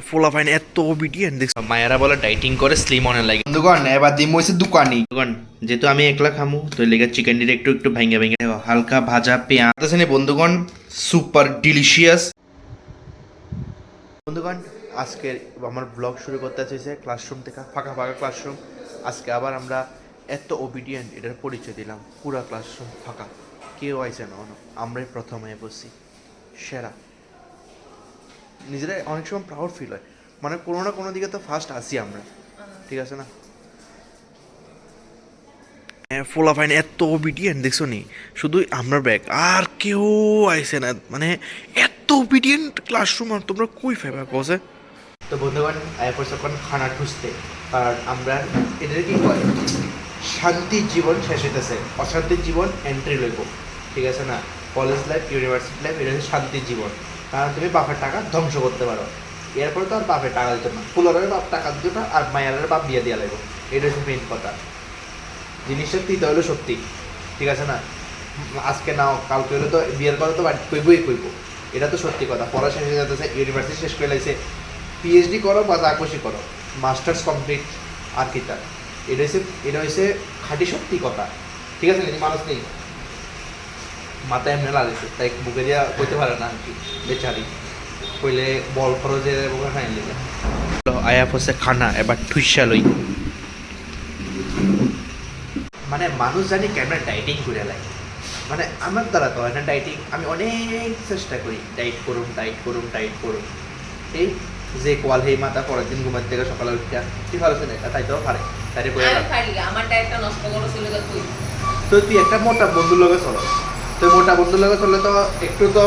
ফোলাফাইন এত ওবিডিয়েন্ট দেখছ মায়েরা বলে ডাইটিং করে স্লিম অনে লাগে দোকান এবার দিম হইছে দোকানি দোকান যেহেতু আমি একলা খামু তো লেগে চিকেন ডিরে একটু একটু ভাঙে ভাঙে হালকা ভাজা পেঁয়াজ আছে নি বন্ধুগণ সুপার ডিলিশিয়াস বন্ধুগণ আজকে আমার ব্লগ শুরু করতে চাইছে ক্লাসরুম থেকে ফাঁকা ফাঁকা ক্লাসরুম আজকে আবার আমরা এত ওবিডিয়েন্ট এটার পরিচয় দিলাম পুরা ক্লাসরুম ফাঁকা কেউ আইছে না আমরাই প্রথম হয়ে বসছি সেরা নিজেরা অনেক সময় প্রাউড ফিল হয় মানে কোনো না কোনো দিকে তো ফার্স্ট আসি আমরা ঠিক আছে না ফোলাফাইন এত ওবিডিয়েন্ট দেখছো নি শুধু আমরা ব্যাগ আর কেউ আইসে না মানে এত ওবিডিয়েন্ট ক্লাসরুম আর তোমরা কই ফেবা কসে তো বন্ধুগণ এরপর যখন খানা ঠুসতে কারণ আমরা এদের কি কয় শান্তির জীবন শেষ হইতেছে অশান্তির জীবন এন্ট্রি লইব ঠিক আছে না কলেজ লাইফ ইউনিভার্সিটি লাইফ এটা হচ্ছে শান্তির জীবন কারণ তুমি বাপের টাকা ধ্বংস করতে পারো এরপরে তো আর বাপের টাকা দিত না ফুলারের বাপ টাকা দিত না আর মায়ারের বাপ বিয়ে দিয়ে লাগবে এটা হচ্ছে মেইন কথা জিনিসটা তিতে হলো সত্যি ঠিক আছে না আজকে নাও কালকে হলে তো বিয়ের কথা তো কইবই কইব এটা তো সত্যি কথা পড়া শেষ হয়ে যেতেছে ইউনিভার্সিটি শেষ করে লাগছে পিএইচডি করো বা যা খুশি করো মাস্টার্স কমপ্লিট আর কি তার এটা হচ্ছে খাঁটি সত্যি কথা ঠিক আছে নাকি মানুষ নেই মাথায় এমনি লাগছে তাই বুকে দিয়া কইতে পারে না আর কি বেচারি কইলে বল খরচের বুকে খাই লিখে আয়া হচ্ছে খানা এবার ঠুইসা লই মানে মানুষ জানি কেন ডাইটিং করে লাগে মানে আমার দ্বারা তো হয় না ডাইটিং আমি অনেক চেষ্টা করি ডাইট করুন এই যে কোয়াল হেই মাথা পরের দিন ঘুমার থেকে সকালে উঠিয়া ঠিক আছে না তাই তো পারে তাই করে আমার ডায়েটটা নষ্ট করে চলে যা তুই তো তুই একটা মোটা বন্ধুর লগে চলো তো মোটা বন্ধুর লগে চললে তো একটু তো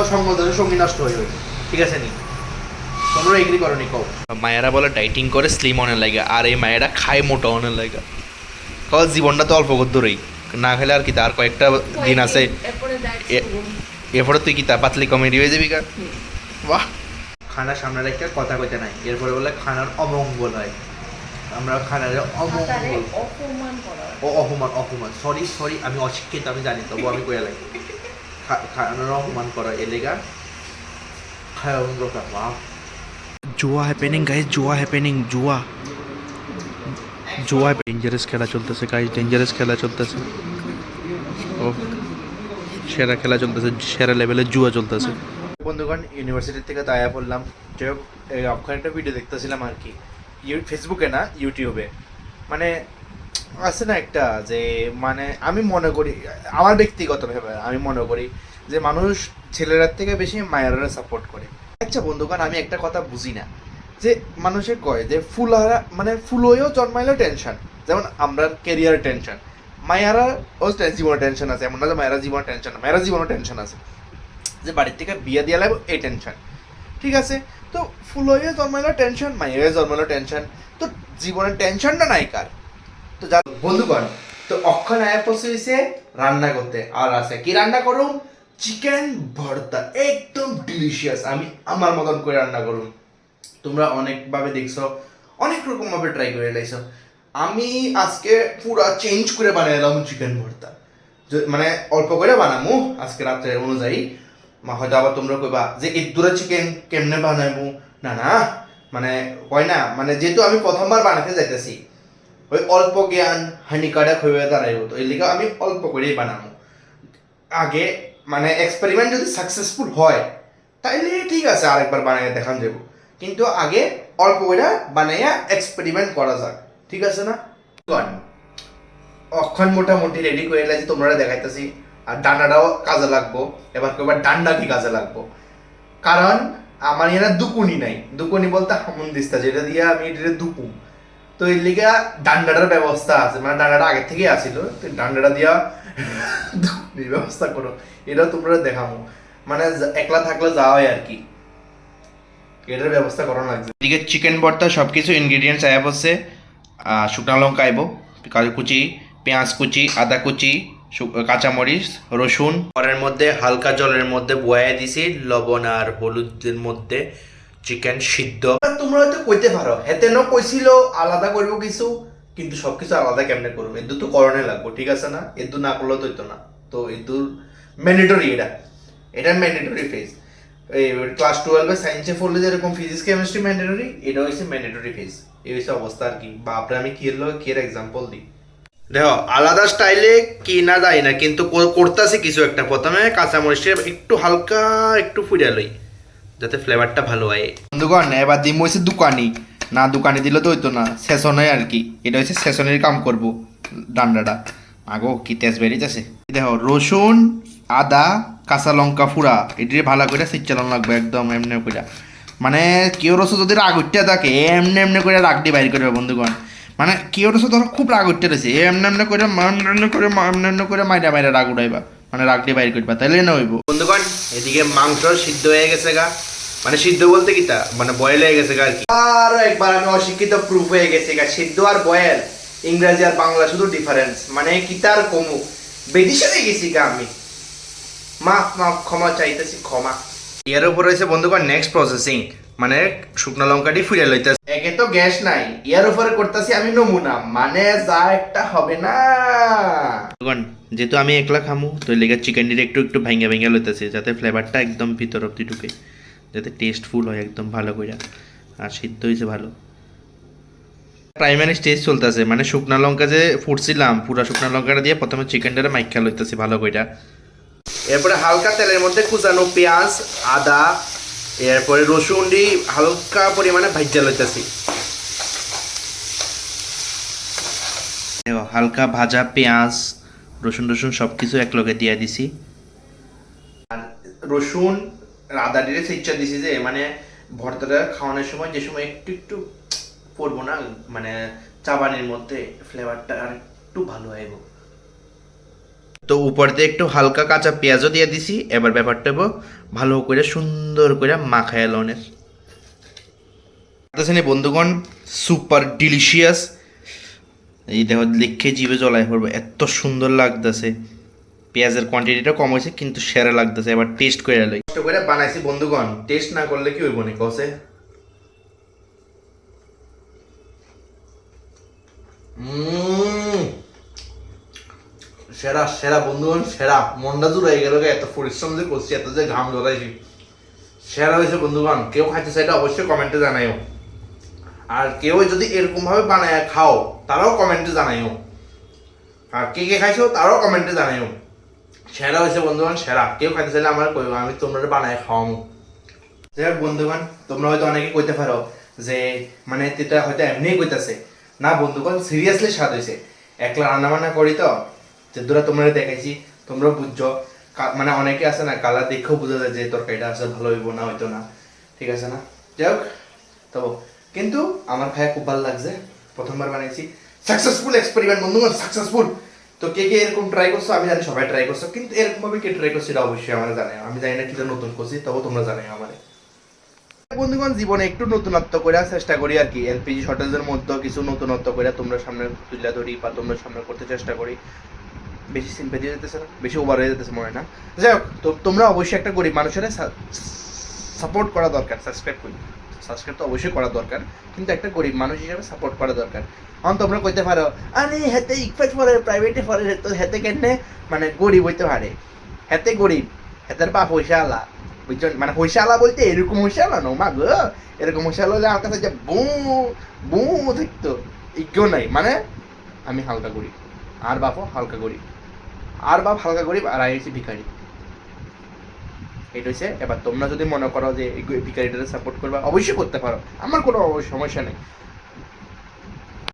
সঙ্গী নষ্ট হয়ে যাবে ঠিক আছে নি তোমরা এগ্রি করো নি কও মায়েরা বলে ডাইটিং করে স্লিম অনের লাগে আর এই মায়েরা খায় মোটা অনের লাগে কারণ জীবনটা তো অল্প দূরেই না খেলে আর কি তার কয়েকটা দিন আছে এরপরে তুই কি তা পাতলি কমেডি হয়ে যাবি বাহ খানা সামনে রেখে কথা কইতে নাই এরপরে বলে খানার অমঙ্গল হয় আমরা খানার অপমান সরি আমি অশিক্ষিত আমি জানি তবু আমি কইয়া লাগি খানার অপমান করা এলেগা খায় বাহ জুয়া হ্যাপেনিং গাইস জুয়া ডেঞ্জারাস খেলা চলতেছে গাইস ডেঞ্জারাস খেলা চলতেছে ও সেরা খেলা চলতেছে সেরা লেভেলের জুয়া চলতেছে বন্ধুগণ ইউনিভার্সিটি থেকে তো আয়া পড়লাম যাই হোক অক্ষর একটা ভিডিও দেখতেছিলাম আর কি ফেসবুকে না ইউটিউবে মানে আছে না একটা যে মানে আমি মনে করি আমার ব্যক্তিগতভাবে আমি মনে করি যে মানুষ ছেলেরার থেকে বেশি মায়েরা সাপোর্ট করে আচ্ছা বন্ধুগণ আমি একটা কথা বুঝি না যে মানুষে কয় যে ফুলারা মানে ফুলইও জন্মাইলো টেনশন যেমন আমরা কেরিয়ার টেনশন মায়েরা ও জীবনে টেনশন আছে এমন না যে মায়েরা জীবনে টেনশন না মায়েরা জীবনে টেনশন আছে যে বাড়ির থেকে বিয়ে দিয়ে লাগবে এই টেনশন ঠিক আছে তো ফুলইও জন্মাইলো টেনশন মায়েরা জন্মাইলো টেনশন তো জীবনের টেনশনটা নাই কার তো যা বন্ধুগণ তো অক্ষণ আয়া পৌঁছে রান্না করতে আর আছে কি রান্না করুম চিকেন ভর্তা একদম ডিলিশিয়াস আমি আমার মতন করে রান্না করুম তোমরা অনেকভাবে দেখছো অনেক রকম ভাবে ট্রাই করে লাইছো আমি আজকে পুরা চেঞ্জ করে বানাইলাম চিকেন ভর্তা মানে অল্প করে বানামু আজকে রাত্রে অনুযায়ী হয়তো আবার তোমরা কইবা যে ইদুরা চিকেন কেমনে বানাইবো না মানে হয় না মানে যেহেতু আমি প্রথমবার বানাতে যাইতেছি ওই অল্প জ্ঞান হানিকারক হয়ে দাঁড়াইব তো এর লিগে আমি অল্প করেই বানাবো আগে মানে এক্সপেরিমেন্ট যদি সাকসেসফুল হয় তাইলে ঠিক আছে আরেকবার বানাইয়া দেখান যাবো কিন্তু আগে অল্প করে বানাইয়া এক্সপেরিমেন্ট করা যাক ঠিক আছে না অক্ষণ মোটামুটি রেডি করে এলে তোমরা দেখাইতেছি আর ডান্ডাটাও কাজে লাগবো এবার কবার ডান্ডা কি কাজে লাগবো কারণ আমার এখানে দুকুনি নাই দুকুনি বলতে হামুন দিস্তা যেটা দিয়ে আমি এটা দুকুম তো এর লিগে ডান্ডাটার ব্যবস্থা আছে মানে ডান্ডাটা আগে থেকেই আসিল তো ডান্ডাটা দিয়া দুকুনির ব্যবস্থা করো এটাও তোমরা দেখাবো মানে একলা থাকলে যাওয়া হয় আর কি এটার ব্যবস্থা করানো লাগছে এদিকে চিকেন ভর্তা সব কিছু ইনগ্রিডিয়েন্টস আয়া বসছে শুকনো লঙ্কা আইব কাজু কুচি পেঁয়াজ কুচি আদা কুচি কাঁচামরিচ রসুন পরের মধ্যে হালকা জলের মধ্যে বয়ে দিছি লবণ আর হলুদের মধ্যে চিকেন সিদ্ধ তোমরা হয়তো কইতে পারো হেতে ন কইছিল আলাদা করবো কিছু কিন্তু সবকিছু আলাদা কেমনে করবো এদু তো করণে লাগবো ঠিক আছে না এদু না করলেও তো না তো এদুর ম্যান্ডেটরি এটা ম্যান্ডেটরি ফেজ এই ক্লাস 12 সায়েন্সে পড়লে যেরকম ফিজিক্স কেমিস্ট্রি ম্যান্ডেটরি, এটা হচ্ছে ম্যান্ডেটরি ফিজ। এই হচ্ছে অবস্থা আর কি। বাপরে, আমি কি এর এক্সাম্পল দিই। দেখো আলাদা স্টাইলে কি না যায় না, কিন্তু করতেছি কিছু একটা। প্রথমে কাঁচামরিচটা একটু হালকা একটু ফুটিয়ে লই, যাতে ফ্লেভারটা ভালো হয়। বন্ধুগণ এবার দিম হয়েছে দোকানি, না দোকানি দিলে তো হইতো না, সেশনে আর কি। এটা হচ্ছে সেশনের কাম করব। ডান্ডাটা আগো কি তেজ বেরিয়েছে। দেখো রসুন, আদা, কাঁচা লঙ্কা ফুরা, এটি ভালো করে সিচ্চালন লাগবে একদম এমনি করে। মানে কেউ রসুন যদি রাগ উঠতে থাকে এমনি এমনি করে রাগটি বাইর করবে বন্ধুগণ। মানে কেউ রসুন ধরো খুব রাগ উঠতে রয়েছে, এমনি এমনি করে মাইরা মাইরা রাগ উঠাইবা, মানে রাগটি বাইর করবা, তাইলে না হইব। বন্ধুগণ এদিকে মাংস সিদ্ধ হয়ে গেছে গা, মানে সিদ্ধ বলতে কি তা মানে বয়েল হয়ে গেছে গা আর কি। আরো একবার আমি অশিক্ষিত প্রুফ হয়ে গেছে গা। সিদ্ধ আর বয়েল, ইংরেজি আর বাংলা শুধু ডিফারেন্স, মানে কি তার কমু বেদিশে হয়ে গেছি গা আমি। মাফ মাফ, ক্ষমা চাইতেছি, ক্ষমা। এর উপর রয়েছে বন্ধুগণ নেক্সট প্রসেসিং, মানে শুকনো লঙ্কাটি ফুরিয়ে লইতেছে। একে তো গ্যাস নাই, এর উপরে করতেছি আমি নমুনা, মানে যা একটা হবে না। বন্ধুগণ যেহেতু আমি একলা খামু, তো লেগে চিকেনটি একটু একটু ভাঙ্গা ভাঙ্গা লইতেছি, যাতে ফ্লেভারটা একদম ভিতর অব্দি ঢুকে, যাতে টেস্টফুল হয় একদম ভালো করে। আর সিদ্ধ হয়েছে ভালো। প্রাইমারি স্টেজ চলতেছে, মানে শুকনা লঙ্কা যে ফুটছিলাম, পুরো শুকনা লঙ্কাটা দিয়ে প্রথমে চিকেনটা মাইখা লইতেছি ভালো করে। এরপরে হালকা তেলের মধ্যে কুচানো পেঁয়াজ, আদা, এরপরে রসুন দিয়ে হালকা পরিমাণে ভাজা লইতেছি। হালকা ভাজা পেঁয়াজ, রসুন সব কিছু একলগে দিয়ে দিছি। আর রসুন আদা দিয়ে সেচ্চা দিছি, যে মানে ভর্তাটা খাওয়ানোর সময় যে সময় একটু একটু পড়বো না, মানে চাবানির মধ্যে ফ্লেভারটা আর একটু ভালো আইব। তো উপর দিয়ে একটু হালকা কাঁচা পেঁয়াজও দিয়ে দিছি। এবার ব্যাপারটা ভালো করে সুন্দর করে মাখায় লনের বন্ধুগণ, সুপার ডিলিশিয়াস। এই দেখো লিখে জিভে জ্বলায় পড়বে, এত সুন্দর লাগতেছে। পেঁয়াজের কোয়ান্টিটিটা কম হয়েছে কিন্তু সেরা লাগতেছে। এবার টেস্ট করে লই। কষ্ট করে বানাইছি বন্ধুগণ, টেস্ট না করলে কি হইব নি কসে। সেরা সেরা বন্ধুগণ, সেরা। মনটা দূর হয়ে গেল, এত পরিশ্রম যে করছি, এত যে ঘাম ঝরাইছি, সেরা হয়েছে বন্ধুগণ। কেউ খাইতে চাইলে অবশ্যই কমেন্টে জানাইও। আর কেউ যদি এরকম ভাবে বানায় খাও, তারাও কমেন্টে জানাইও। আর কে কে খাইছো তারাও কমেন্টে জানাইও। সেরা হয়েছে বন্ধুগণ, সেরা। কেউ খাইতে চাইলে আমার কইব, আমি তোমরা বানায় খাওয়াবো। যাই হোক বন্ধুগণ, তোমরা হয়তো অনেকে কইতে পারো যে মানে এটা হয়তো এমনি কইতাছে। না বন্ধুগণ, সিরিয়াসলি স্বাদ হয়েছে। একলা রান্না বান্না করি তো, যেদূরা তোমরা দেখাইছি তোমরা বুঝছো। মানে অনেকে আছে না, কালার দেখেও বোঝা যায় যে তরকারিটা আসলে ভালো হইব না, হয়তো না, ঠিক আছে না। যাই হোক, তো কিন্তু আমার খায় খুব ভালো লাগছে। প্রথমবার বানাইছি, সাকসেসফুল এক্সপেরিমেন্ট বন্ধুগণ, সাকসেসফুল। তো কে কে এরকম ট্রাই করছো আমি জানি, সবাই ট্রাই করছো, কিন্তু এরকম ভাবে কে ট্রাই করছো এটা অবশ্যই আমার জানে। আমি জানি না কি নতুন করছি, তবু তোমরা জানাই আমার। বন্ধুগণ জীবনে একটু নতুনত্ব করে চেষ্টা করি আর কি। এলপিজি শর্টেজের মধ্যে কিছু নতুনত্ব করে তোমরা সামনে তুলে ধরি বা তোমরা সামনে করতে চেষ্টা করি। বেশি সিম্পেথি যেতেছে না, বেশি ওভার হয়ে যেতেছে মনে না। যাই হোক, তো তোমরা অবশ্যই একটা গরিব মানুষের সাপোর্ট করা দরকার। সাবস্ক্রাইব তো অবশ্যই করা দরকার, কিন্তু একটা গরিব মানুষ হিসেবে সাপোর্ট করা দরকার। এখন তোমরা কইতে পারো আরে হেতে ইকফেট পড়ে, প্রাইভেটে পড়ে, তো হেতে কেনে মানে গরিব হইতে পারে। হেতে গরিব, হেতের বাপ পয়সা আলা, বুঝছেন? মানে পয়সা আলা বলতে এরকম পয়সা আলা নো মা গো, এরকম পয়সা হলে আমার কাছে যে বু বু থাকতো, ইজ্ঞ নাই। মানে আমি হালকা গরিব, আর বাপও হালকা গরিব, আর বাপ হালকা গরিব, আর আইসি ভিখারি। এটা হচ্ছে। এবার তোমরা যদি মনে করো যে এই ভিখারিটাকে সাপোর্ট করবা, অবশ্যই করতে পারো, আমার কোনো সমস্যা নেই।